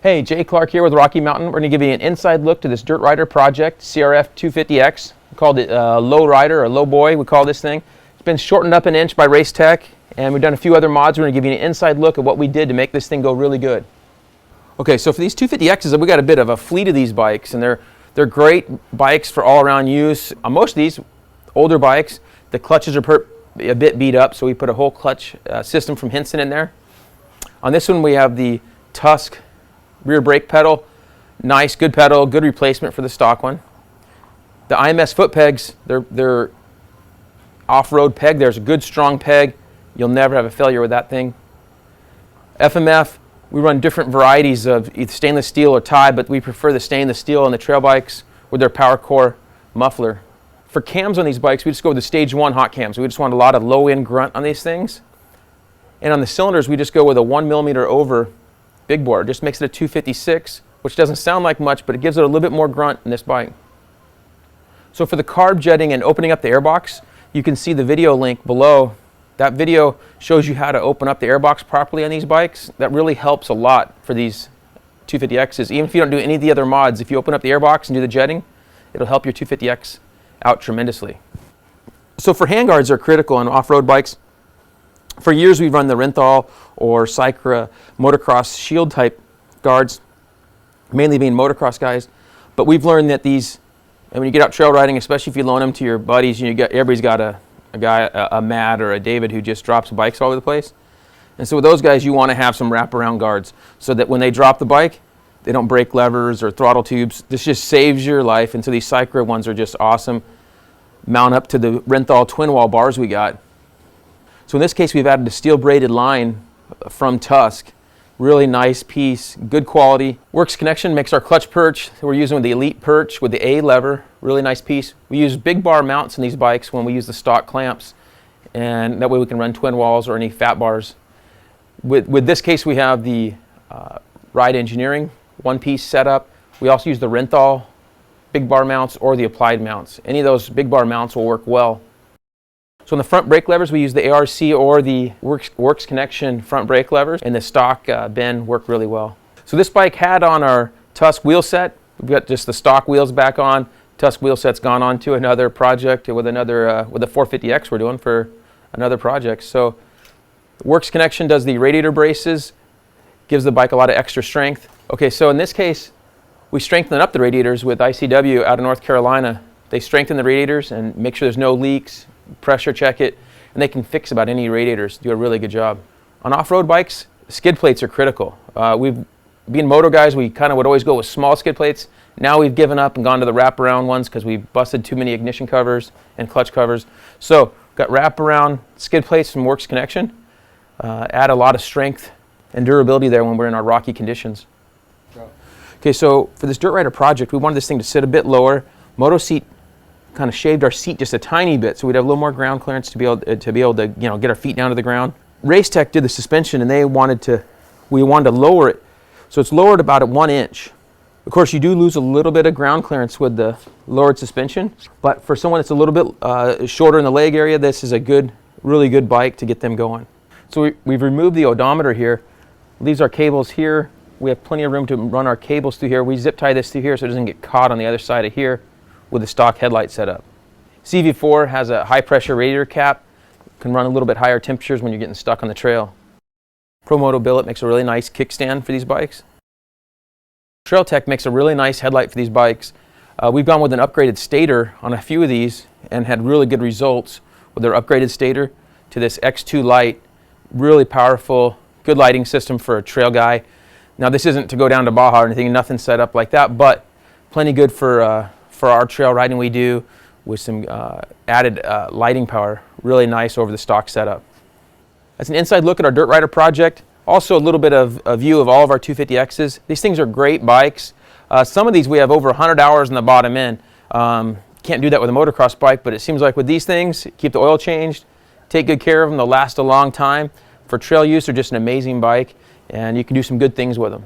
Hey, Jay Clark here with Rocky Mountain. We're going to give you an inside look to this dirt rider project, CRF 250X. We called it low rider or low boy, we call this thing. It's been shortened up an inch by Race Tech, and we've done a few other mods. We're going to give you an inside look at what we did to make this thing go really good. Okay, so for these 250Xs, we got a bit of a fleet of these bikes, and they're great bikes for all-around use. On most of these older bikes, the clutches are a bit beat up, so we put a whole clutch system from Hinson in there. On this one, we have the Tusk rear brake pedal. Nice, good pedal, good replacement for the stock one. The IMS foot pegs, they're off-road peg. There's a good strong peg. You'll never have a failure with that thing. FMF, we run different varieties of either stainless steel or tie, but we prefer the stainless steel on the trail bikes with their power core muffler. For cams on these bikes, we just go with the stage 1 hot cams. We just want a lot of low-end grunt on these things. And on the cylinders, we just go with a 1 millimeter over big bore. It just makes it a 256, which doesn't sound like much, but it gives it a little bit more grunt in this bike. So for the carb jetting and opening up the airbox, you can see the video link below. That video shows you how to open up the airbox properly on these bikes. That really helps a lot for these 250Xs. Even if you don't do any of the other mods, if you open up the airbox and do the jetting, it'll help your 250X out tremendously. So for handguards are critical on off-road bikes. For years we've run the Renthal or Cycra motocross shield type guards, mainly being motocross guys. But we've learned that these, and when you get out trail riding, especially if you loan them to your buddies, everybody's got a guy, a Matt or a David who just drops bikes all over the place. And so with those guys, you want to have some wraparound guards so that when they drop the bike, they don't break levers or throttle tubes. This just saves your life. And so these Cycra ones are just awesome. Mount up to the Renthal twin wall bars we got. So in this case, we've added a steel braided line from Tusk. Really nice piece, good quality. Works connection makes our clutch perch. We're using with the Elite perch with the A lever. Really nice piece. We use big bar mounts in these bikes when we use the stock clamps, and that way we can run twin walls or any fat bars. With this case, we have the Ride Engineering one-piece setup. We also use the Renthal big bar mounts or the applied mounts. Any of those big bar mounts will work well. So on the front brake levers, we use the ARC or the Works Connection front brake levers, and the stock bend work really well. So this bike had on our Tusk wheel set. We've got just the stock wheels back on. Tusk wheel set's gone on to another project with the 450X we're doing for another project. So Works Connection does the radiator braces, gives the bike a lot of extra strength. Okay, so in this case, we strengthen up the radiators with ICW out of North Carolina. They strengthen the radiators and make sure there's no leaks, pressure check it, and they can fix about any radiators, do a really good job. On off-road bikes, skid plates are critical. Being moto guys, we kind of would always go with small skid plates. Now we've given up and gone to the wraparound ones because we busted too many ignition covers and clutch covers. So got wraparound skid plates from Works Connection. Add a lot of strength and durability there when we're in our rocky conditions. Okay, so for this dirt rider project, we wanted this thing to sit a bit lower. Moto seat kind of shaved our seat just a tiny bit, so we'd have a little more ground clearance to be able to get our feet down to the ground. Race Tech did the suspension, and we wanted to lower it, so it's lowered about at 1 inch. Of course, you do lose a little bit of ground clearance with the lowered suspension, but for someone that's a little bit shorter in the leg area, this is a really good bike to get them going. So we've removed the odometer here, leaves our cables here. We have plenty of room to run our cables through here. We zip tie this through here so it doesn't get caught on the other side of here with the stock headlight setup. CV4 has a high pressure radiator cap, can run a little bit higher temperatures when you're getting stuck on the trail. ProMoto Billet makes a really nice kickstand for these bikes. Trail Tech makes a really nice headlight for these bikes. We've gone with an upgraded stator on a few of these and had really good results with their upgraded stator to this X2 light. Really powerful, good lighting system for a trail guy. Now this isn't to go down to Baja or anything, nothing set up like that, but plenty good for our trail riding we do with some added lighting power. Really nice over the stock setup. That's an inside look at our dirt rider project. Also a little bit of a view of all of our 250Xs. These things are great bikes. Some of these we have over 100 hours in the bottom end. Can't do that with a motocross bike, but it seems like with these things, keep the oil changed, take good care of them, they'll last a long time. For trail use, they're just an amazing bike, and you can do some good things with them.